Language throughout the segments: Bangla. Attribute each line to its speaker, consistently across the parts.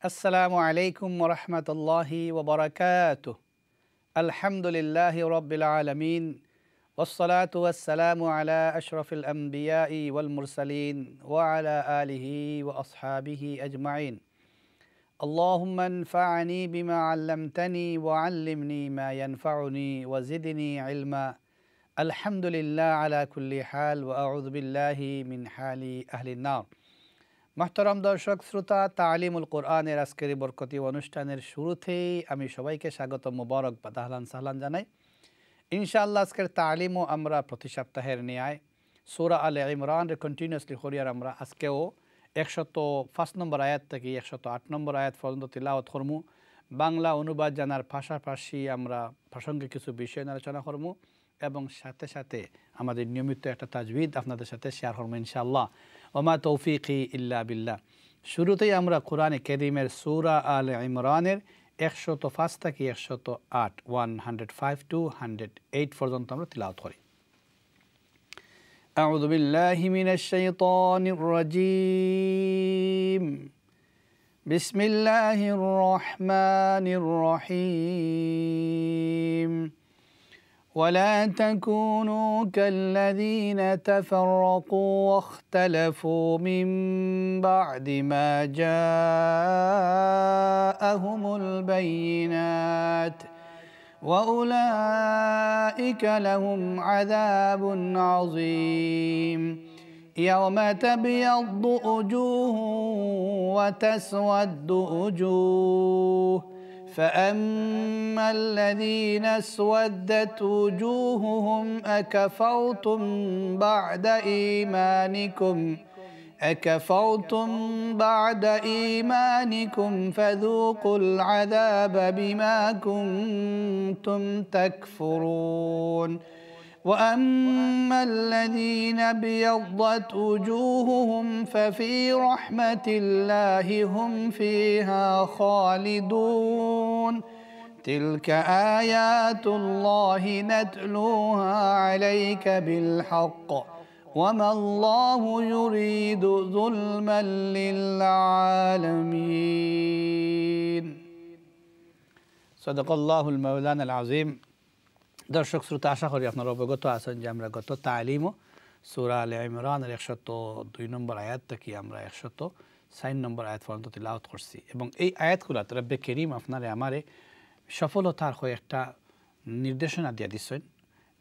Speaker 1: আসসালামু আলাইকুম ওয়া রাহমাতুল্লাহি ওয়া বারাকাতুহু। আলহামদুলিল্লাহি রাব্বিল আলামিন ওয়াসসালাতু ওয়াসসালামু আলা আশরাফিল আমবিয়াই ওয়াল মুরসালিন ওয়া আলা আলিহি ওয়া আসহাবিহি আজমাইন। আল্লাহুম্মা আনফা'নি বিমা 'আল্লামতানি ওয়া 'আল্লিমনি মা ইয়ানফা'ুনি ওয়া জিদনি ইলমা। আলহামদুলিল্লাহ আলা কুল্লি হাল ওয়া আউযু বিল্লাহি মিন হালি আহলিন নার। মাহতারাম দর্শক শ্রোতা, তালিমুল কোরআনের আজকের বরকতি অনুষ্ঠানের শুরুতেই আমি সবাইকে স্বাগত, মোবারকবাদ, আহলান সাহলান জানাই। ইনশাআল্লাহ আজকের তালিমও আমরা প্রতি সপ্তাহের ন্যায় সূরা আলে ইমরানের কন্টিনিউয়াসলি করিয়ার আমরা আজকেও 105 নম্বর আয়াত থেকে 108 নম্বর আয়াত পর্যন্ত তিলাওয়াত করমু। বাংলা অনুবাদ জানার পাশাপাশি আমরা প্রাসঙ্গিক কিছু বিষয় আলোচনা করমু এবং সাথে সাথে আমাদের নিয়মিত একটা তাজবিদ আপনাদের সাথে শেয়ার করবো ইনশাআল্লাহ। ওমা তৌফিকি ইল্লা বিল্লাহ। শুরুতেই আমরা কোরআনে কারীমের সূরা আলে ইমরানের 105 থেকে 108 105 to 108 পর্যন্ত আমরা তিলাওয়াত করি। আউযু বিল্লাহি মিনাশ শাইতানির রাজীম। বিসমিল্লাহির রহমানির রহিম। ولا تكونوا كالذين تفرقوا واختلفوا من بعد ما جاءهم البينات وأولئك لهم عذاب عظيم يوم تبيض وجوه وتسود وجوه فأما الذين اسودت وجوههم أكفرتم بعد إيمانكم فذوقوا العذاب بما كنتم تكفرون وأما الذين ابيضت وجوههم ففي رحمة الله هم فيها خالدون تلك آيات الله نتلوها عليك بالحق وما الله يريد ظلما للعالمين صدق الله المولانا العظيم। দর্শক শ্রোতা, আশা করি আপনারা অবগত আছেন যে আমরা গত তালিমও সূরা আলে ইমরানের 102 নম্বর আয়াত থেকে আমরা 104 নম্বর আয়াত পর্যন্ত তিলাওয়াত করছি এবং এই আয়াতগুলোতে রব্বে করিম আপনারে আমারে সফলতার হয়ে একটা নির্দেশনা দিয়ে দিচ্ছেন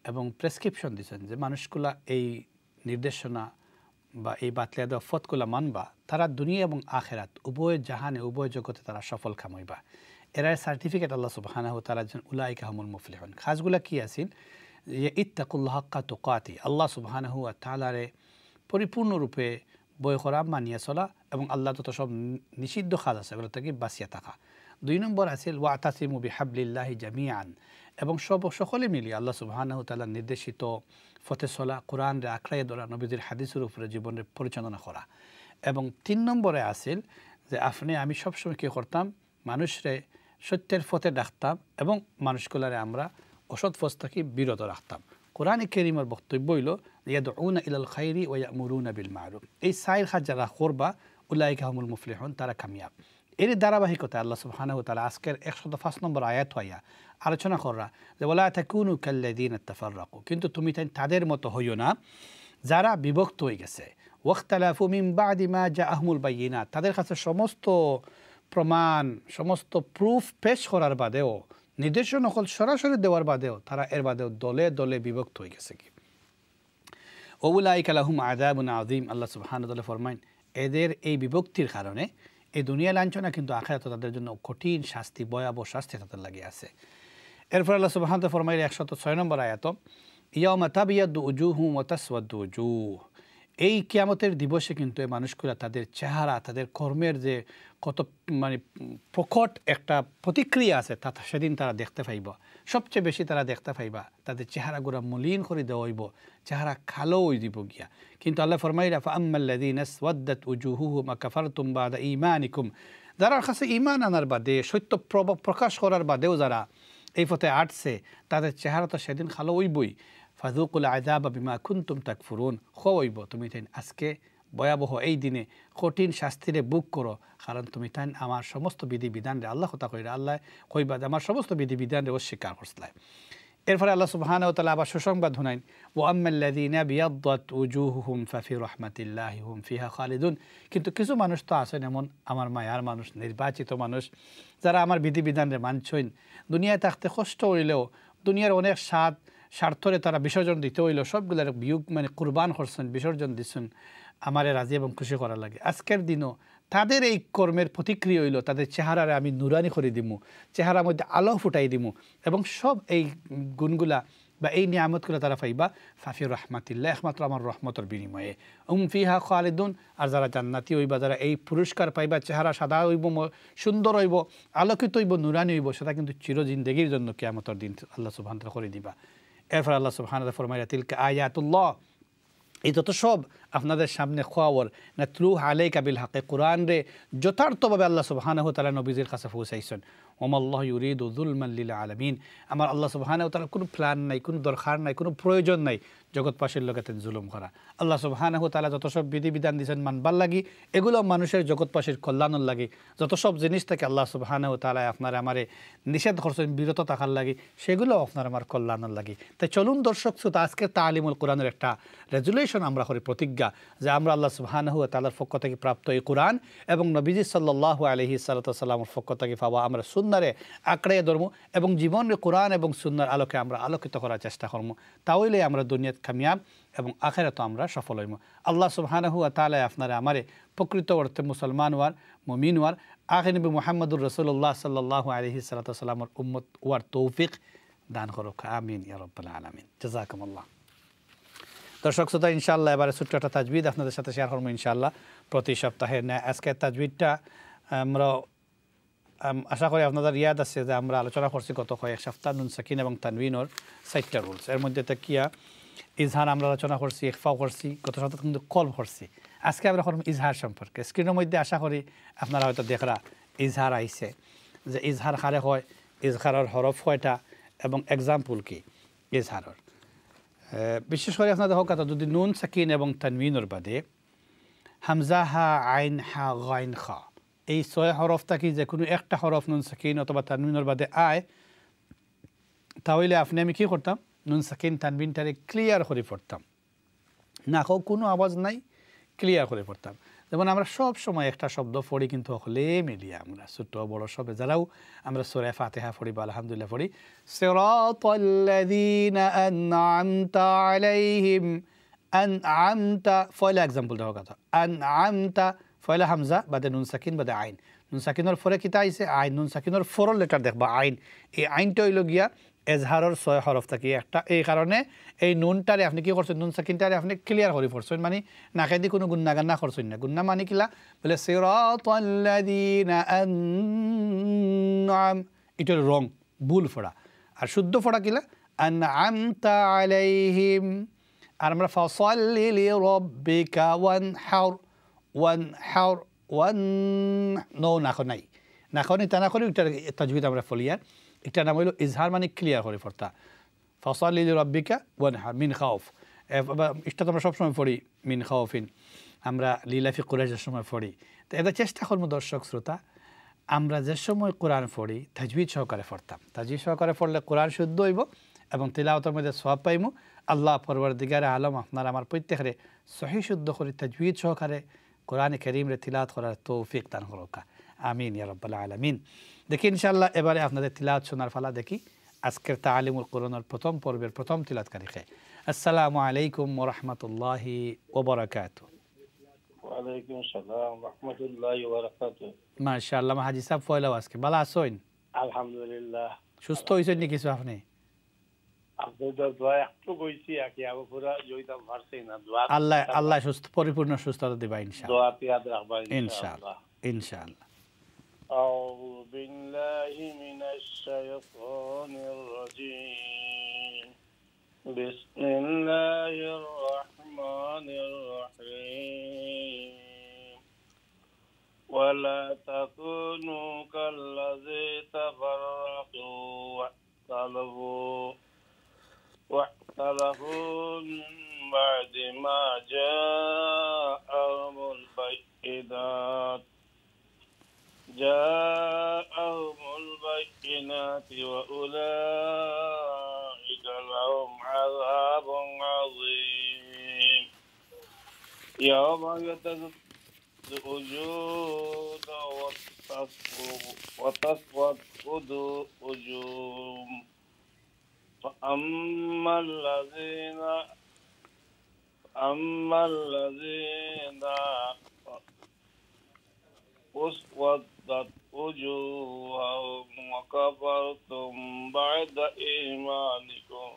Speaker 1: এবং প্রেসক্রিপশন দিচ্ছেন যে মানুষগুলা এই নির্দেশনা বা এই বাতলিয়া দেওয়া ফতগুলা মানবা, তারা দুনিয়া এবং আখেরাত উভয় জাহানে উভয় জগতে তারা সফল কামাইবা। এরা সার্টিফিকেট আল্লাহ সুবহানাহু ওয়া তাআলা উলাইকা হুমুল মুফলিহুন। খাসগুলা কি আছিল? যে ইত্তাকুল্লাহ হাক্কা তুকাতি, আল্লাহ সুবহানাহু ওয়া তাআলারে পরিপূর্ণরূপে বয় করা, মানিয়া চলা এবং আল্লাহ যত সব নিষিদ্ধ কাজ আছে এগুলো থেকে বাঁচিয়া থাকা। 2 নম্বর আছিল ওয়াতাসিমু বিহাবলিল্লাহি জামিআন, এবং সকলে মিলিয়ে আল্লাহ সুবহানাহু ওয়া তাআলার নির্দেশিত পথে চলা, কোরআনরে আঁকড়াইয়া ধরা, নবীদের হাদিসের উপরে জীবনের পরিচালনা করা। এবং 3 নম্বরে আছিল যে আমি সবসময় কী করতাম, মানুষরে সত্যের পথে ডাকতাম এবং মানুষগুলারে আমরা অসৎ পথ থেকে বিরত রাখতাম। কোরআনে কারীমের বক্তব্য হইল ইয়াদউনা ইলাল খাইরি ওয়া ইয়ামুরুনা বিল মারুফ। এই 4 কাজ যারা করবা উলাইকা হুমুল মুফলিহুন, তারা কামিয়াব। এর ধারাবাহিকতা আল্লাহ সুবহানাহু ওয়া তাআলা আজকের 105 নম্বর আয়াত হইয়া আলোচনা করা যে ওয়ালা তাকুনু কাল্লাযিনা তাফাররাকু, কিন্তু তুমি তাদের মতো হইও না যারা বিভক্ত হয়ে গেছে। ওয়াখতালাফু মিন বাদি মা জাআহুমুল বাইয়িনাত, তাদের কাছে সমস্ত প্রমাণ, সমস্ত প্রুফ পেশ করার বাদেও, নির্দেশন নকল সরাসরি দেওয়ার বাদেও তারা এর বাদেও দলে দলে বিভক্ত হয়ে গেছে। কি উলাইকা লাহুম আযাবুন আযীম, আল্লাহ সুবহানাহু ওয়া তাআলা ফরমায় এদের এই বিভক্তির কারণে এই দুনিয়া লাঞ্ছনা কিন্তু আখিরাতে তাদের জন্য কঠিন শাস্তি, ভয়াবহ শাস্তি তাদের লাগে আছে। এরপর আল্লাহ সুবহানাহু ওয়া তাআলা ফরমায় 106 নম্বর আয়াত ইয়াউমা তাবিয়াদু উজুহুম ওয়া তাসওয়াদু উজুহ, এই কিয়ামতের দিবসে কিন্তু এই মানুষগুলা তাদের চেহারা, তাদের কর্মের যে কত প্রকট একটা প্রতিক্রিয়া আছে তা সেদিন তারা দেখতে পাইব। সবচেয়ে বেশি তারা দেখতে পাইবা তাদের চেহারাগুলা মলিন করে দেওয়া হইব, চেহারা কালো হয়ে দিব গিয়া। কিন্তু আল্লাহ ফরমাইলা ফাআম্মাল্লাযীনা আসওয়াদ্দাত উজুহুহুম আকাফারতুম বাদা ঈমানিকুম, যারা কাছে ঈমান আনার বাদে, সত্য প্রকাশ করার বাদেও যারা এই পথে আটছে, তাদের চেহারা তো সেদিন কালো হইবই। ফাযুকুল আযাবা বিমা কুনতুম তাকফুরুন, খোয়াইব তুমি আজকে ভয়াবহ এই দিনে কঠিন শাস্তিরে বুক করো, কারণ তুমি তাই আমার সমস্ত বিধিবিধান রে আল্লাহ কথা কইরা আল্লাহ কইবা আমার সমস্ত বিধিবিধান রে অস্বীকার করছিলাম। এরপরে আল্লাহ সুবহানাহু ওয়া তাআলা আবার সুসংবাদ শুনাইন, ওয়া আম্মাল্লাযীনা বিয়াদ্দাত উজুহুহুম ফাফি রাহমাতিল্লাহি হুম ফিহা খালিদুন। কিন্তু কিছু মানুষ তো আছেন এমন, আমার মায়ার মানুষ, নির্বাচিত মানুষ, যারা আমার বিধিবিধানরে মানছইন, দুনিয়ায় থাকতে কষ্ট হইলেও দুনিয়ার অনেক স্বার্থরে তারা বিসর্জন দিতে হইলেও সবগুলোর বিয়োগ মানে কুরবান করছেন, বিসর্জন দিচ্ছেন আমারে রাজি এবং খুশি করার লাগে। আজকের দিনও তাদের এই কর্মের প্রতিক্রিয়া হইল তাদের চেহারারে আমি নুরানি করে দিমু, চেহারার মধ্যে আলো ফুটাই দিমু, এবং সব এই গুণগুলা বা এই নিয়ামতগুলো তারা পাইবা ফাফি রহমাতিল্লাহ, একমাত্র আমার রহমতের বিনিময়ে। ফিহা খালিদুন, আর যারা জান্নাতি হইবা, যারা এই পুরস্কার পাইবা, চেহারা সাদা হইব, সুন্দর হইব, আলোকিত হইব, নুরানি হইব, সেটা কিন্তু চিরজিন্দেগির জন্য কিয়ামতের দিন আল্লাহ সুবহানাহু ওয়া তাআলা করে দিবা। এরপর আল্লাহ সুবহানাহু ওয়া তাআলা ফরমাইয়া তিলকা আয়াতুল্লাহ, এই যত সব আপনাদের সামনে খোয়াওয়ার না ত্রু আলাইকা বিল হাকে, কোরআন রে যথার্থভাবে আল্লাহ সুবহানাহু ওয়া তাআলা নবীজির কাছে পৌঁছাইছেন। ওমাল্লাহু ইউরিদু যুলমান লিল আলামিন, আমার আল্লাহ সুবহানাহু ওয়া তাআলার কোনো প্ল্যান নাই, কোনো দরকার নাই, কোনো প্রয়োজন নাই জগৎবাসীর লোকে জুলুম করা। আল্লাহ সুবহানাহু ওয়া তাআলা যত সব বিধিবিধান দিয়েছেন মানবার লাগি, এগুলো মানুষের জগৎবাসীর কল্যাণের লাগি। যত সব জিনিস থেকে আল্লাহ সুবহানাহু ওয়া তাআলা আপনার আমারে নিষেধ করছেন বিরত থাকার লাগি, সেগুলো আপনার আমার কল্যাণের লাগি। তাই চলুন দর্শক শ্রোতা, আজকে তালিমুল কোরআনের একটা রেজুলেশন আমরা করি, প্রতিজ্ঞা, যে আমরা আল্লাহ সুবহানাহু ওয়া তাআলার পক্ষ থেকে প্রাপ্ত এই কোরআন এবং নবীজি সাল্লাল্লাহু আলাইহি সাল্লামের পক্ষ থেকে পাওয়া আমরা সুন্নাহরে আঁকড়ে ধরবো এবং জীবনে কোরআন এবং সুন্নাহর আলোকে আমরা আলোকিত করার চেষ্টা করব। তাহলে আমরা দুনিয়াত কামিয়াব এবং আখিরাতে আমরা সফল হইব। আল্লাহ সুবহানাহু ওয়া তাআলা আপনারা আমারে প্রকৃত অর্থে মুসলমান ওয়ার, মুমিন ওয়ার, আখির নবী মুহাম্মদুর রাসূলুল্লাহ সাল্লাল্লাহু আলাইহি সাল্লামের উম্মত ওয়ার তৌফিক দান করুক, আমিন ইয়া রাব্বাল আলামিন। জাযাকুমুল্লাহ। দর্শক শ্রোতা, ইনশাআল্লাহ এবারে ছোট্ট একটা তাজবিদ আপনাদের সাথে শেয়ার করবো ইনশাআল্লাহ প্রতি সপ্তাহে। আজকের তাজবিদটা আমরা আশা করি আপনাদের ইয়াদ আছে যে আমরা আলোচনা করছি গত কয়েক সপ্তাহ নুন সাকিন এবং তানবিনের 4টা রুলস। এর মধ্যে কিয়া ইজহার আমরা আলোচনা করছি, ইখফাও করছি, গত সপ্তাহে কিন্তু কলব করছি। আজকে আমরা করব ইজহার সম্পর্কে। স্ক্রিনের মধ্যে আশা করি আপনারা হয়তো দেখরা ইজহার আইছে, যে ইজহার কারে হয়, ইজহারের হরফ কয়টা এবং এক্সাম্পল কি ইজহারের। বিশেষ করে আপনাদের হোক কথা, যদি নুন সাকিন এবং তানবিনের বাদে হামজা, হা, আইন, হা, গাইন, খা, এই 6 হরফটা কি যে কোনো একটা হরফ নুন সাকিন অথবা তানবিনের বাদে আয়, তাহলে আপনি আমি কী করতাম, নুন সাকিন তানবিনটারে ক্লিয়ার করে পড়তাম, না কোনো আওয়াজ নাই, ক্লিয়ার করে পড়তাম। যেমন আমরা সব সময় একটা শব্দ পড়ি কিন্তু হলে মিলিয়ে আমরা ছোট বড় সব যারাও আমরা সূরা ফাতিহা পড়ি বা আলহামদুলিল্লাহ পড়ি, সিরাতাল্লাযীনা আন'আমতা আলাইহিম, আন'আমতা ফয়লা এক্সাম্পল দেওয়ার কথা, আন'আমতা ফয়লা হামজা বাদে নুন সাকিন বাদে আইন, নুন সাকিনের ফরে কিতা আইছে আইন, নুন সাকিনের ফরর লেটার দেখবা আইন, এই আইনটা হইল গিয়া এজহারের 6 হরফ থাকি একটা। এই কারণে এই নুনটারে আপনি কি করছেন, নুন সাকিনটারে আপনি ক্লিয়ার করে পড়ছেন, মানে নাকে দিয়ে কোনো গুন্না গান্না করছেন না। গুন্না মানে কিলা বলে সিরাতাল্লাযীনা আন'আম, এটা রং ভুল ফোড়া, আর শুদ্ধ ফোড়া কিলা আন'আমতা আলাইহিম। আর আমরা ফাসাল্লি লিরাব্বিকা ওয়ানহার, ওয়ানহার, ওয়ান নো নাখো নাই, নাখো নি তা না করে এটা তাজবিদ আমরা ফলিয়ার। একটা নাম হইল ইজহার, মানে ক্লিয়ার করে পড়তা, ফাসাল্লি লিরাব্বিকা ওয়ানহার মিন খাউফ। এটা তো আমরা সবসময় পড়ি মিন খাউফিন, আমরা লিলাফি কুরাইশের সময় পড়ি। তো এটা চেষ্টা করবো দর্শক শ্রোতা, আমরা যে সময় কোরআন পড়ি তাজবিদ সহকারে পড়তাম। তাজবিদ সহকারে পড়লে কোরআন শুদ্ধ হইব এবং তিলাওয়াতের মধ্যে সওয়াব পাইমু। আল্লাহ পরবর্তীকারে আলম আপনার আমার প্রত্যেকের সহি শুদ্ধ করে তাজবিদ সহকারে কোরআন কারীমরে তিলাওয়াত করার তৌফিক দান করুক, আমিন ইয়া রাব্বাল আলামিন। দেখি ইনশাআল্লাহ এবারে আপনাদের তিলাওয়াত শোনার ফালা দেখি। আজকের তালিমুল কোরআনের প্রথম পর্বের প্রথম তিলাওয়াতকারীকে আসসালামু আলাইকুম ওয়া রাহমাতুল্লাহি ওয়া বারাকাতুহু।
Speaker 2: ওয়া আলাইকুম আসসালাম ওয়া রাহমাতুল্লাহি ওয়া বারাকাতুহু।
Speaker 1: মাশাআল্লাহ হাজী সাহেব ফয়লাও আজকে ভালো আছেন?
Speaker 2: আলহামদুলিল্লাহ।
Speaker 1: সুস্থ হইছেন নি কিছু আপনি?
Speaker 2: আপনাদের দোয়া একটু কইছি আকি আবু পুরা জয়িতা পারছি না, দোয়া
Speaker 1: আল্লাহ সুস্থ পরিপূর্ণ সুস্থতা দিবা ইনশাআল্লাহ।
Speaker 2: দোয়া ইয়াদ রাখবা
Speaker 1: ইনশাআল্লাহ ইনশাআল্লাহ।
Speaker 2: আউযু বিল্লাহি মিনাশ শাইতানির রাজীম। বিসমিল্লাহির রাহমানির রাহিম। ওয়ালা তাকুনু কাল্লাযী তাফাররাকু ওয়াখতালাফু من بعد ما جاءهم البينات وأولئك لهم عذاب عظيم يوم يتذكر الوجود وتصفد وجوه فأما الذين اسودت وجوههم وكفرتم بعد إيمانكم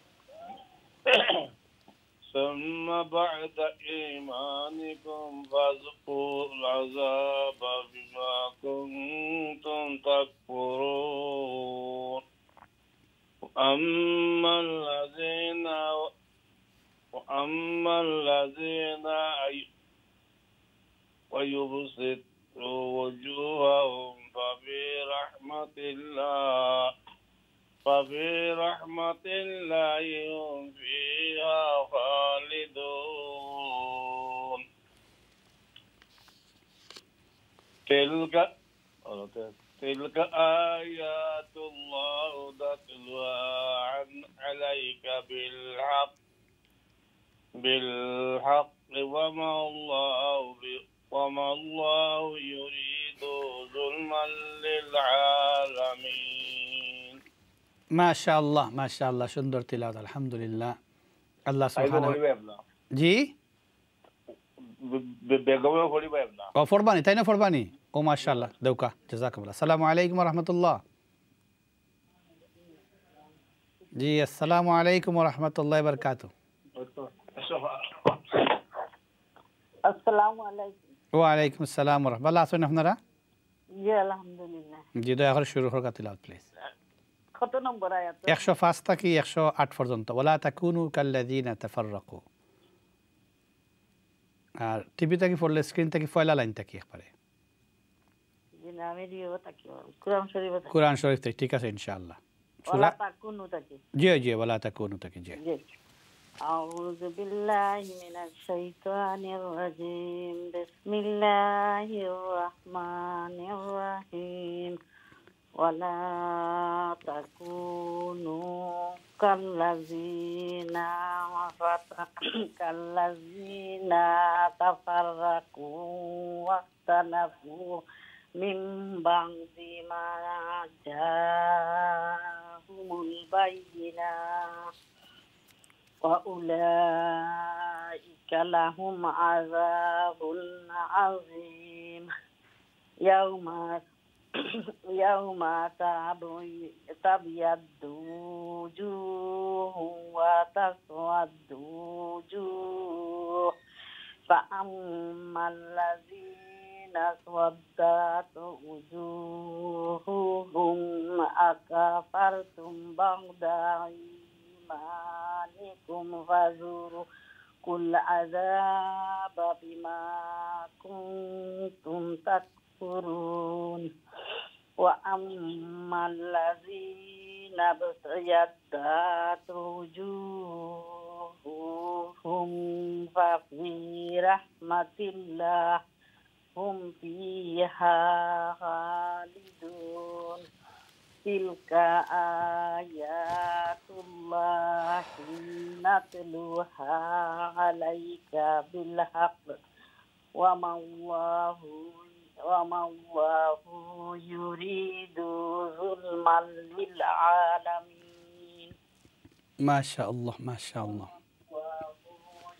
Speaker 2: ثم بعد إيمانكم فذوقوا العذاب بما كنتم تكفرون وأما الذين ويبسط وجوههم ففي رحمة الله هم فيها خالدون تلك آيات الله نتلوها عليك بالحق وما الله يريد ظلما للعالمين
Speaker 1: ما شاء الله সুন্দর তিলাওয়াত আলহামদুলিল্লাহ আল্লাহ সুবহানাহু জি
Speaker 2: বেগমে পড়ি পাইব না
Speaker 1: ও ফরবানি তাই না ফরবানি ও মাশাআল্লাহ দেউকা জাযাকাল্লাহ আসসালামু আলাইকুম ওয়া রাহমাতুল্লাহ জি আসসালামু আলাইকুম ওয়া রাহমাতুল্লাহি ওয়া বারাকাতুহু
Speaker 3: আসসালামু আলাইকুম
Speaker 1: ওয়া আলাইকুম আসসালাম ওয়া রাহমাতুল্লাহ আছেন আপনারা
Speaker 3: জি আলহামদুলিল্লাহ
Speaker 1: জি দয়া করে শুরু করো তিলাওয়াত প্লিজ
Speaker 3: কত নম্বর আয়াত
Speaker 1: 105 থেকে 108 পর্যন্ত ওয়ালা তাকুনু কাল্লাযিনা তাফাররাকু আর টিভি থেকে পড়লে স্ক্রিন থেকে পয়লা লাইন থেকে একবারে
Speaker 3: জি না আমি দিও তাকি
Speaker 1: কুরআন শরীফ থেকে ঠিক আছে ইনশাআল্লাহ
Speaker 3: ওয়ালা তাকুনু তাকি
Speaker 1: জি ওয়ালা তাকুনু থেকে জি
Speaker 3: আউযু বিল্লাহি মিনাশ শাইতানির রাজিম বিসমিল্লাহির রহমানির রহিম ওয়ালা তাকুনু কাল্লাযিনা তাফাররাকু ওয়াখতালাফু মিন বা'দি মা জাআহুমুল বায়িনাত وأولئك لهم عذاب عظيم يوم تبيض وجوه وتسود وجوه فأما الذين اسودت وجوههم أكفرتم بعد إيمانكم فذوقوا العذاب بما كنتم تكفرون وأما الذين ابيضت وجوههم ففي رحمة الله هم فيها خالدون تلك آيات الله نتلوها عليك بالحق وما الله يريد ظلما للعالمين
Speaker 1: ما شاء الله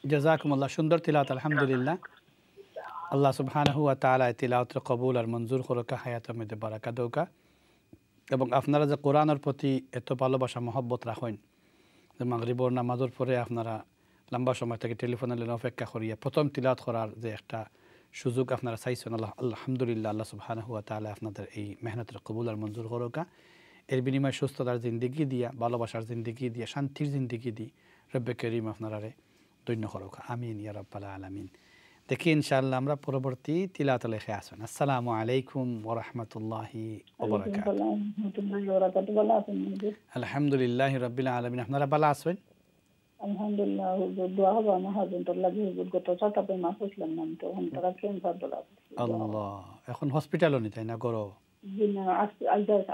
Speaker 1: জাযাকুমুল্লাহ সুন্দর তিলাওয়াত আলহামদুলিল্লাহ আল্লাহ সুবহানাহু ওয়া তাআলা তিলাওয়াতের কবুল আর মঞ্জুর করুকা হায়াতের মধ্যে বারাকা দৌকা এবং আপনারা যে কোরআনের প্রতি এত ভালোবাসা মহব্বত রাখেন যে মাগরিবর নামাজের পরে আপনারা লম্বা সময় থেকে টেলিফোনে লেন অপেক্ষা করিয়া প্রথম তিলাওয়াত করার যে একটা সুযোগ আপনারা চাইছেন আলহামদুলিল্লাহ আল্লাহ সুবহানাহু ওয়া তাআলা আপনাদের এই মেহনতের কবুল আর মঞ্জুর করুকা এর বিনিময়ে সুস্থতার জিন্দেগি দিয়া ভালোবাসার জিন্দেগি দিয়া শান্তির জিন্দেগি দি রব্বে করিম আপনারা ধন্য করুকা আমিন ইয়া রাব্বাল আলামিন দেখি ইনশাআল্লাহ আমরা পরবর্তী তিলাওয়াতে লেখে আসুন আসসালামু আলাইকুম ওয়া রাহমাতুল্লাহি ওয়া বারাকাতুহু আলহামদুলিল্লাহি রাব্বিল আলামিন আপনারা ভালো আছেন
Speaker 4: আলহামদুলিল্লাহ হুজুর দোয়া হবে আমার হাজবেন্ডের লাগে হুজুর গত 4 মাস হইছিলাম না তো এখন তারা ক্যান্সার ধরা
Speaker 1: আল্লাহ, এখন হসপিটালও নি তাই না গরো?
Speaker 4: দিন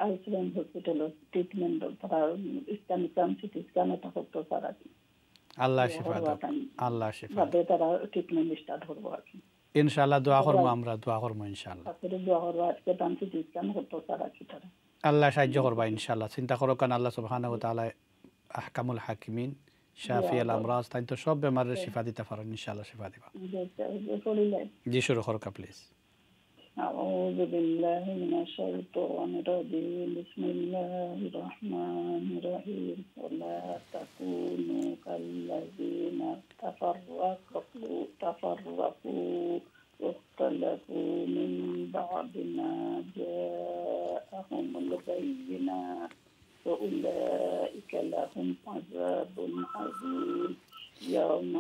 Speaker 4: আইসিএম হসপিটাল ট্রিটমেন্ট তারা ইসলামিক সিটি স্ক্যান এটা করতে পারা
Speaker 1: আল্লাহ শিফা দাও, আল্লাহ শিফা
Speaker 4: বাদে তারা ট্রিটমেন্ট স্টার্ট করবো আর কি
Speaker 1: ইনশাআল্লাহ। দোয়া করবো, আমরা দোয়া করবো ইনশাআল্লাহ।
Speaker 4: তারপরে দোয়া করবো আজকে দাম সিটি স্ক্যান করতে পারা কি তারা
Speaker 1: আল্লাহ সাহায্য করবা ইনশাআল্লাহ। চিন্তা করো কারণ আল্লাহ সুবহানাহু ওয়া তাআলা আহকামুল হাকিমিন, শাফি আল আমরাজ, তাই তো সব বেমারের শিফা দিতে পারেন ইনশাআল্লাহ, শিফা দিবা। জি শুরু করো প্লিজ।
Speaker 4: أعوذ بالله من الشيطان الرجيم بسم الله الرحمن الرحيم ولا تكونوا كالذين تفرقوا واختلفوا من بعد ما جاءهم البينات وأولئك لهم عذاب عظيم يوم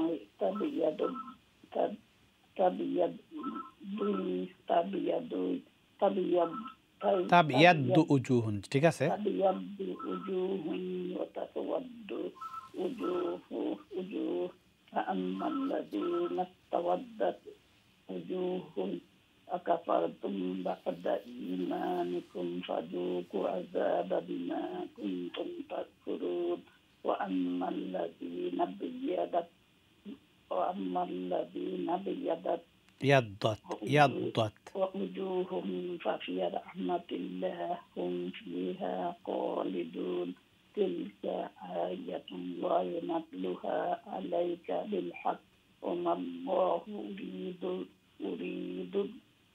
Speaker 1: তাবিয়াদু উজুহুন, ঠিক আছে?
Speaker 4: তাবিয়াদু উজুহুন ওয়া তাসওয়াদু উজুহ ফাআম্মাল্লাযীনা ইসতাওয়াদ্দাত উজুহুম আকাফারতুম বা'দা ঈমানিকুম ফাযূকু আযাবা বিমা কুনতুম তাকফুরুন ওয়া আম্মাল্লাযীনা বিয়াদাত
Speaker 1: يضت
Speaker 4: ووجوههم ففي رحمة الله هم فيها خالدون تلك آية الله نتلوها عليك بالحق وما الله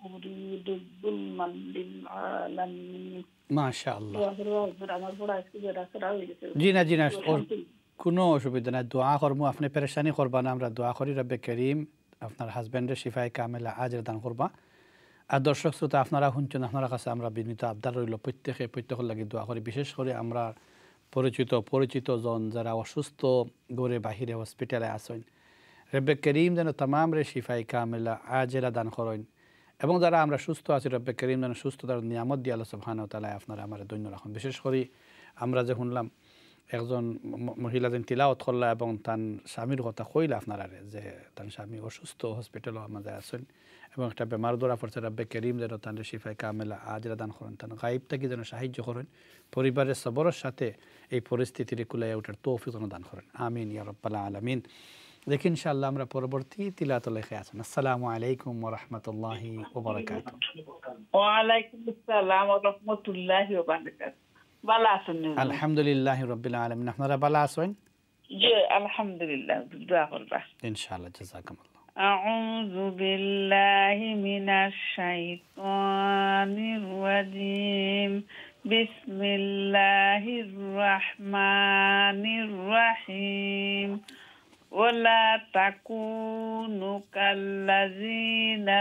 Speaker 4: أريد ظلما للعالمين
Speaker 1: ما شاء الله। জি না কোনো অসুবিধা নাই, দোয়া করবো, আপনি পেরেশানি করবা না, আমরা দোয়া করি রব্বে করিম আপনার হাজব্যান্ডের শিফায়ে কামেলা আজের দান করবা। আর দর্শক শ্রোতা আপনারা শুনছেন, আপনার কাছে আমরা বিনীত আবদার রইল প্রত্যেকের লাগি দোয়া করি। বিশেষ করে আমরা পরিচিত জন যারা অসুস্থ গড়ে বাহিরে হসপিটালে আসেন, রব্বে করিম যেন তামাম রে শিফায়ে কামেলা আজেরা দান করেন, এবং যারা আমরা সুস্থ আছি রব্বে করিম যেন সুস্থতার নিয়ামত দিয়ে আল্লাহ সুবহানাহু ওয়া তাআলা আপনারা আমার দৈন্য রাখুন। বিশেষ করে আমরা যে শুনলাম একজন মহিলা যেন তিলাওয়াত করলা এবং তার স্বামীর কথা কইলা আপনারা যে তার স্বামী অসুস্থ হসপিটালও আমাদের আছেন এবং একটা বেমার ধরা পড়ছে, রব্বে করিম যেন তার শিফায়ে কামেলা আজরা দান করেন, তার গায়েব থেকে যেন সাহায্য করেন, পরিবারের সবরের সাথে এই পরিস্থিতির কুলাইয়া ওঠার তৌফিক দান করেন, আমিন ইয়া রাব্বাল আলামিন। দেখি ইনশাআল্লাহ আমরা পরবর্তী তিলাওয়াতে লেখে আছেন। আসসালামু আলাইকুম ওয়া রাহমাতুল্লাহি ওয়া বারাকাতুহু।
Speaker 5: ওয়া আলাইকুম আসসালাম ওয়া রাহমাতুল্লাহি ওয়া বারাকাতুহু। ভালো আছেন?
Speaker 1: আলহামদুলিল্লাহি রাব্বিল আলামিন। আপনারা ভালো আছেন?
Speaker 5: জি আলহামদুলিল্লাহ, দোয়া করবা
Speaker 1: ইনশাআল্লাহ। জাযাকাল্লাহ।
Speaker 5: আউযু বিল্লাহি মিনাশ শাইতানির রাজীম। বিসমিল্লাহির রাহমানির রাহিম। ওয়ালা তাকুনু কাল্লাযীনা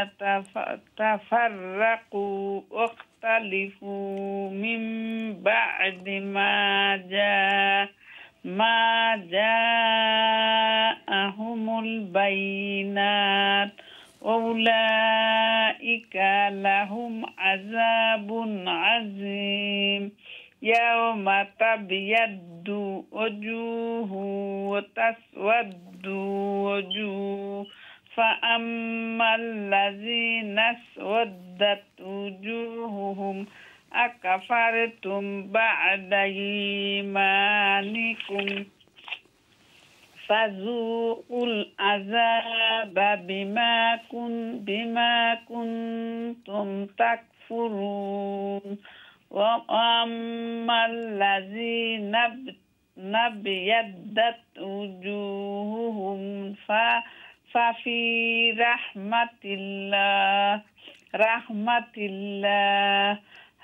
Speaker 5: তাফাররাকু ওয়াখতালিফু মিন বা'দি মা জাআহুমুল বাইনাত ওয়াউলাইকা লাহুম আযাবুন আযীম ইয়াওমা তাবিয়াদ্দু ওজুহু ওয়া তাসওয়াদ্দু ওজুহ ফাআম্মাল্লাযীনা আসওয়াদ্দাত ওজুহুহুম আকাফারতুম বা'দা ঈমানিকুম ফাযূকুল আযাবা বিমা কুনতুম তাকফুরুন ওয়া আম্মাল্লাযীনা বিয়াদ্দাত ওজুহুহুম ফাফি রাহমাতিল্লাহ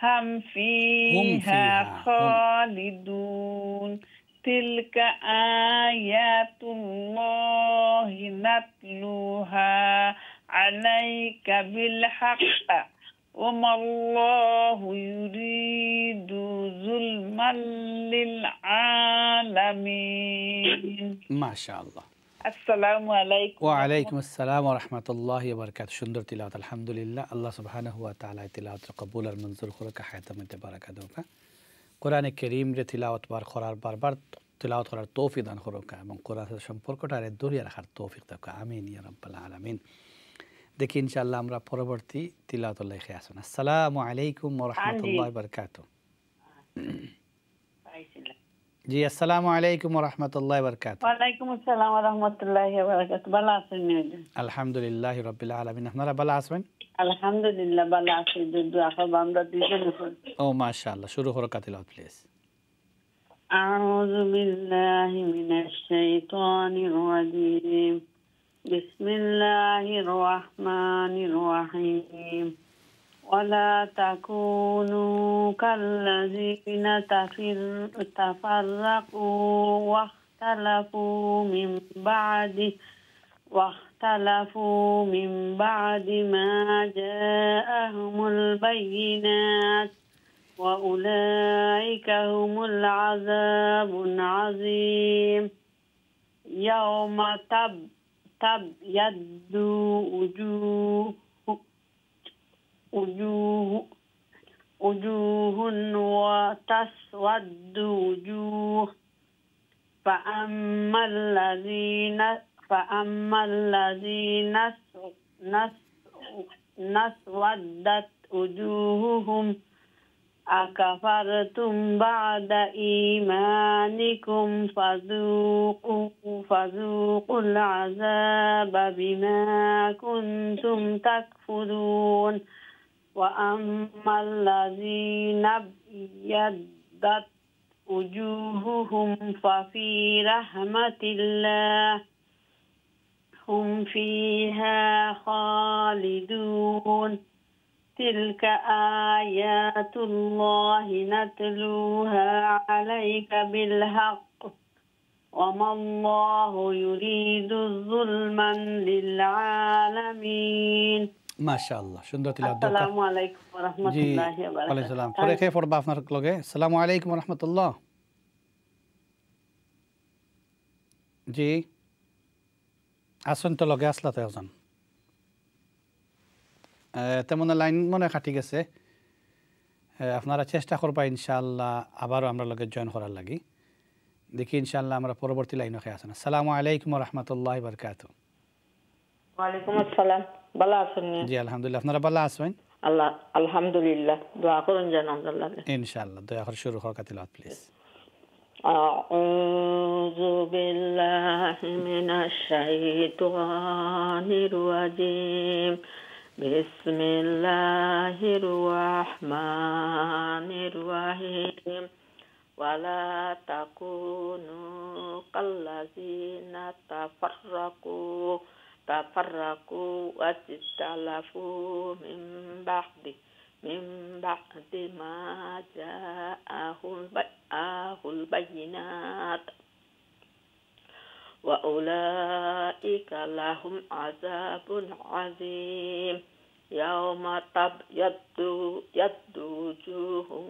Speaker 5: হাম ফিহা খালিদুন তিলকা আয়াতুল্লাহি নাতলুহা আলাইকা বিল হক ওমা আল্লাহু ইউরিদু যুলমান লিল আলামিন।
Speaker 1: মাশাআল্লাহ।
Speaker 5: আসসালামু আলাইকুম।
Speaker 1: ওয়া আলাইকুম আসসালাম ওয়া রাহমাতুল্লাহি ওয়া বারাকাতুহু। সুন্দর তিলাওয়াত আলহামদুলিল্লাহ। আল্লাহ সুবহানাহু ওয়া তাআলা তিলাওয়াত কবুল আর মঞ্জুর করুক, হায়াতের মধ্যে বারাকা দেউক। কোরআনে কারীম রে তিলাওয়াত করার বারবার তিলাওয়াত করার তৌফিক দান করুক এবং কোরআনের সাথে সম্পর্কটা ধরিয়ে রাখার তৌফিক দাও আমিন ইয়া রাব্বাল আলামিন। দেখি ইনশাআল্লাহ আমরা পরবর্তী তিলাওয়াতুল লেখে আসুন। আসসালামু আলাইকুম ওয়া রাহমাতুল্লাহি ওয়া বারাকাতুহু। জি আসসালামু আলাইকুম ওয়া রাহমাতুল্লাহি ওয়া বারাকাতুহু।
Speaker 5: ওয়ালাইকুম আসসালাম ওয়া রাহমাতুল্লাহি ওয়া বারাকাতুহু। ভালো আছেন?
Speaker 1: আলহামদুলিল্লাহি রাব্বিল আলামিন। আপনারা ভালো আছেন?
Speaker 5: আলহামদুলিল্লাহ ভালো আছি। দোয়া করব আমরা দুইজন।
Speaker 1: ও মাশাআল্লাহ, শুরু করো তিলাওয়াত প্লিজ।
Speaker 5: أعوذ بالله من الشيطان الرجيم. بسم الله الرحمن الرحيم. ولا تكونوا كالذين تفرقوا واختلفوا من بعد ما جاءهم البينات وأولئك هم العذاب العظيم. يوم تبيض وجوه وتسود وجوه فأما الذين اسودت وجوههم أكفرتم بعد إيمانكم فذوقوا العذاب بما كنتم تكفرون. وأما الذين ابيضت وجوههم ففي رحمة الله هم فيها خالدون. تلك آيات الله نتلوها عليك بالحق وما الله يريد ظلما للعالمين.
Speaker 1: মাশাআল্লাহ, সুন্দর তিলাওয়াত।
Speaker 5: আসসালামু আলাইকুম ওয়া রাহমাতুল্লাহি ওয়া বারাকাতুহু।
Speaker 1: ওয়ালাইকুম আসসালাম। পরে কে পড়বা আপনার লগে? আসসালামু আলাইকুম ওয়া রাহমাতুল্লাহ। জি আসুন তো লগে আসলা তো এখন তেমন লাইন মনে কাটি গেছে। আপনারা চেষ্টা করবা ইনশাআল্লাহ আবারও আমরা লগে জয়েন করার লাগি। দেখি ইনশাআল্লাহ আমরা পরবর্তী লাইনে আসুন। আসসালামু আলাইকুম ওয়া রাহমাতুল্লাহি ওয়া বারাকাতুহু।
Speaker 3: ওয়ালাইকুম আসসালাম। ভালো আছেন?
Speaker 1: জি আলহামদুলিল্লাহ। আপনারা ভালো আছেন?
Speaker 3: আল্লাহ আলহামদুলিল্লাহ। দোয়া করুন যেন আল্লাহ।
Speaker 1: ইনশাআল্লাহ দয়া করে শুরু করো তিলাওয়াত প্লিজ।
Speaker 3: আউযু বিল্লাহি মিনাশ শাইতানির রাজীম। বিসমিল্লাহির রাহমানির রাহিম। ওয়ালা তাকুনু কাল্লাযিনা তাফাররাকু ওয়াজতালাফু মিন বা'দি মা জাআহুল বায়িনাত ওয়া উলাইকা লাহুম আযাবুন আযীম। ইয়াওমা তাবয়াদ্দু ওয়াজুহুম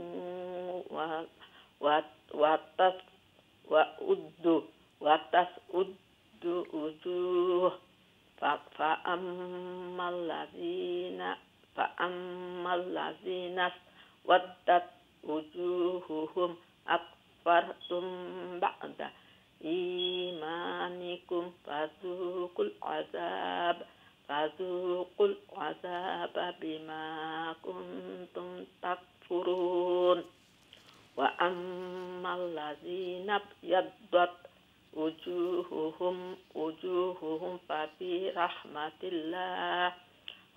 Speaker 3: ওয়া তাসউদ্দু ওজুহ فأما الذين اسودت وجوههم أكفرتم بعد إيمانكم فذوقوا العذاب بما كنتم تكفرون. وأما الذين ابيضت وجوههم ففي رحمة الله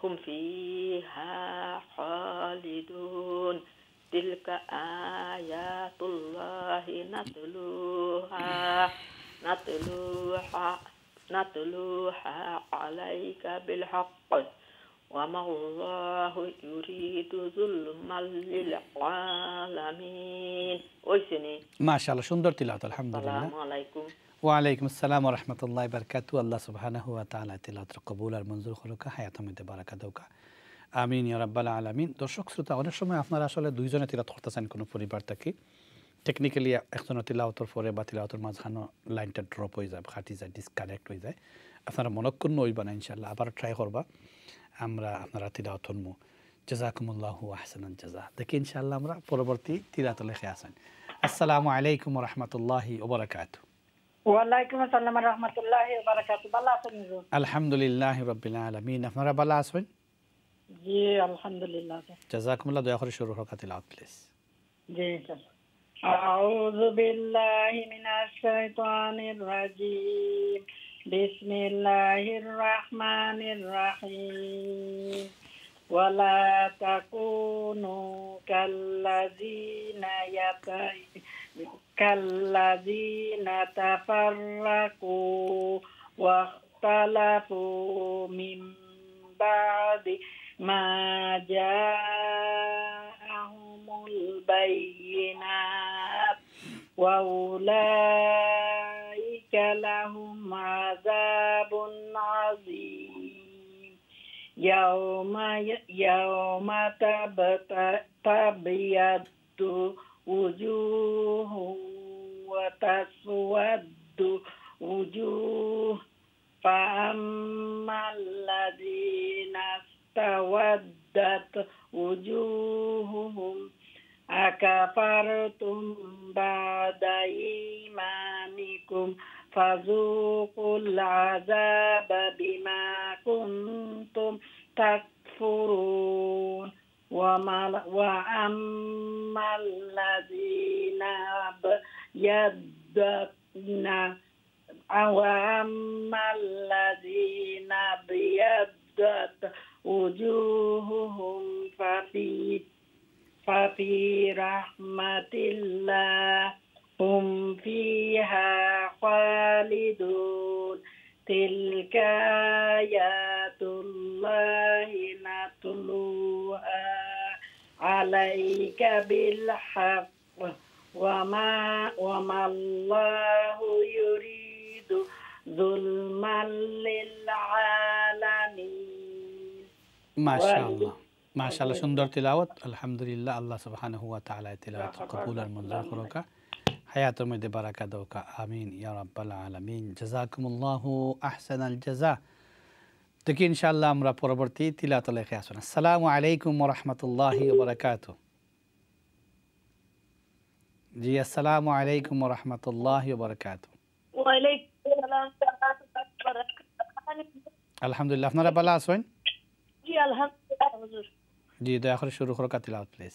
Speaker 3: هم فيها خالدون. تلك آيات الله نتلوها عليك بالحق وما الله يريد ظلما للعالمين.
Speaker 1: মাশাআল্লাহ, সুন্দর তিলাওয়াত আলহামদুলিল্লাহ।
Speaker 3: আসসালামু আলাইকুম।
Speaker 1: ওয়ালাইকুম আসসালাম ওয়া রাহমাতুল্লাহি ওয়া বারাকাতুহু। আল্লাহ সুবহানাহু ওয়া তাআলা তিলাওয়াত কবুল আর মঞ্জুর করুক, হায়াত মধ্যে বারাকা দাও। আমিন ইয়া রাব্বাল আলামিন। দর্শক শ্রোতা, অনেক সময় আপনারা আসলে দুইজনে তিলাওয়াত করতেছেন কোনো পরিবার থেকে, টেকনিক্যালি একজনের তিলাওয়াতের পরে বা তিলাওয়াতের মাঝখানে লাইনটা ড্রপ হয়ে যায়, ফাটি যায়, ডিসকানেক্ট হয়ে যায়। আপনারা মনক্ষুণ্ণ হইবা না, ইনশাআল্লাহ আবার ট্রাই করবা। আমরা আপনারা তিলাওয়াত শুনবো। জাযাকুমুল্লাহু আহসানাল জাযা। দেখি ইনশাআল্লাহ আমরা পরবর্তী তিলাওয়াত লেখে আসেন। আসসালামু আলাইকুম রহমতুল্লাহি ওয়া বারাকাতুহু।
Speaker 5: ওয়ালাইকুম আসসালাম রহমতুল্লাহি ওয়া বারাকাতুহু। ভালো আছেন হুজুর?
Speaker 1: আলহামদুলিল্লাহি রাব্বিল আলামিন। আপনারা ভালো আছেন?
Speaker 5: জি আলহামদুলিল্লাহ।
Speaker 1: জাযাকুমুল্লাহ। দয়া করে শুরু হোক তিলাওয়াত প্লিজ।
Speaker 5: জি আউযু বিল্লাহি মিনাশ শাইতানির রাজিম। বিসমিল্লাহির রহমানির রহিম। ওয়ালা তাকুনু কাল্লাযিনা তাফাররাকু ওয়াখতালাফু মিন বাদি মা জাআহুমুল বায়্যিনাত ওয়া উলাইকা লাহুম আযাবুন আযীম। ইয়াওমা তাবিয়াদ্দু wujuhun wa taswaddu wujuh fa ammal ladzina tawaddat wujuhuhum akafartum ba'da imanikum fazuqul azaba bima kuntum takfurun wa ammal ladzina biyaddat wujuhuhum fafi rahmatillah hum fiha khalidun. Tilka ayatullahi natluha alaika bil haqq wa ma Allahu yuridu zulman lil alamin.
Speaker 1: মাশাআল্লাহ সুন্দর তিলাওয়াত। আলহামদুলিল্লাহ। আল্লাহ সুবহানাহু ওয়া তাআলা তিলাওয়াত কবুল আর মঞ্জুর করুকা, হায়াতের মধ্যে বারাকা দাও। আমিন ইয়া রাব্বাল আলামিন। জাযাকুমুল্লাহু আহসানাল জাযা। দেখি ইনশাআল্লাহ আমরা পরবর্তী তিলাওয়াত লেখে আসুন। আসসালামু আলাইকুম ওয়া রাহমাতুল্লাহি ওয়া বারাকাতুহু। জি আসসালামু আলাইকুম ওয়া রাহমাতুল্লাহি ওয়া বারাকাতুহু।
Speaker 3: ওয়া আলাইকুম আসসালাম ওয়া বারাকাতুহু।
Speaker 1: আলহামদুলিল্লাহ। আপনারা ভালো আছেন?
Speaker 3: জি আলহামদুলিল্লাহ হুজুর।
Speaker 1: জি দয়া করে শুরু করো তিলাওয়াত প্লিজ।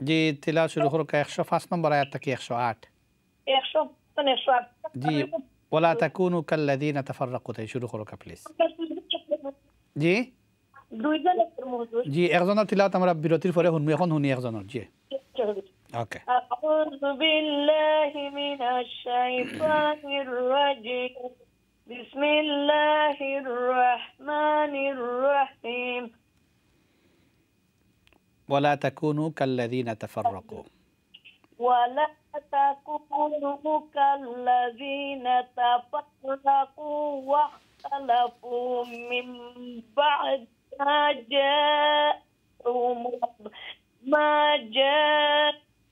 Speaker 1: জি তিলাওয়াত শুরু করো। 105 নম্বর আয়াত থেকে 108।
Speaker 3: 108
Speaker 1: জি ওয়ালা তাকুনু কাল্লাযিনা তাফাররাকু তাই শুরু করো প্লিজ। জি
Speaker 3: দুইজন হুজুর।
Speaker 1: জি একজনের তিলাওয়াত আমরা বিরতির পরে শুনবো, এখন শুনি একজনের। জি ওকে।
Speaker 3: আউযু বিল্লাহি মিনাশ শাইতানির রাজিম। বিসমিল্লাহির রহমানির রহিম।
Speaker 1: ওয়ালা তাকুনু কাল্লাযিনা তাফাররাকু
Speaker 3: ولا تكونوا كالذين تفرقوا واختلفوا من بعد ما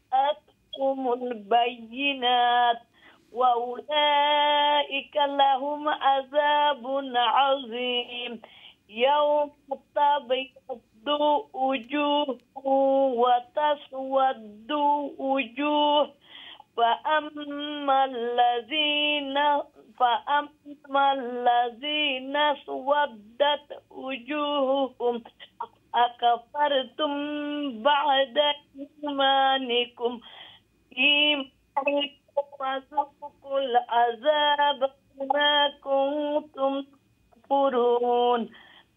Speaker 3: جاءتهم البينات وأولئك لهم عذاب عظيم. يوم تبيض وجوه وتسود وجوه فأما الذين اسودت وجوههم أكفرتم بعد إيمانكم فذوقوا العذاب بما كنتم تكفرون.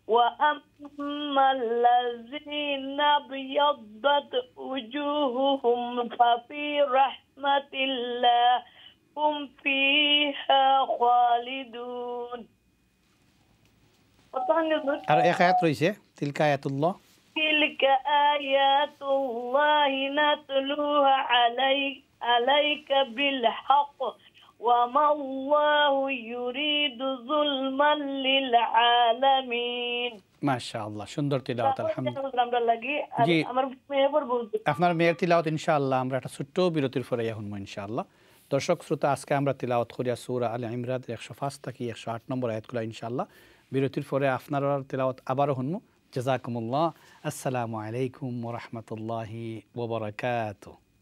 Speaker 3: وأما الذين ابيضت وجوههم ففي رحمة الله هم فيها خالدون.
Speaker 1: আর এক আয়াত রয়েছে তিলকা আয়াতুল্লাহ।
Speaker 3: تلك آيات الله نتلوها عليك بالحق وما الله يريد ظلما للعالمين.
Speaker 1: মাশাআল্লাহ সুন্দর তিলাওয়াত।
Speaker 3: আলহামদুলিল্লাহ।
Speaker 1: জি
Speaker 3: আমার মেয়ের বলতে
Speaker 1: আপনার মেয়ের তিলাওয়াত ইনশাআল্লাহ আমরা একটা ছোট্ট বিরতির পরে শুনবো ইনশাআল্লাহ। দর্শক শ্রোতা আজকে আমরা তিলাওয়াত করি সূরা আল ইমরান 105 থেকে 108 নম্বর আয়াতগুলো ইনশাআল্লাহ। বিরতির পরে আপনারা তিলাওয়াত আবারও শুনবো। জাযাকুমুল্লাহ। আসসালামু আলাইকুম ওয়া রাহমাতুল্লাহি ওয়া বারাকাতুহু।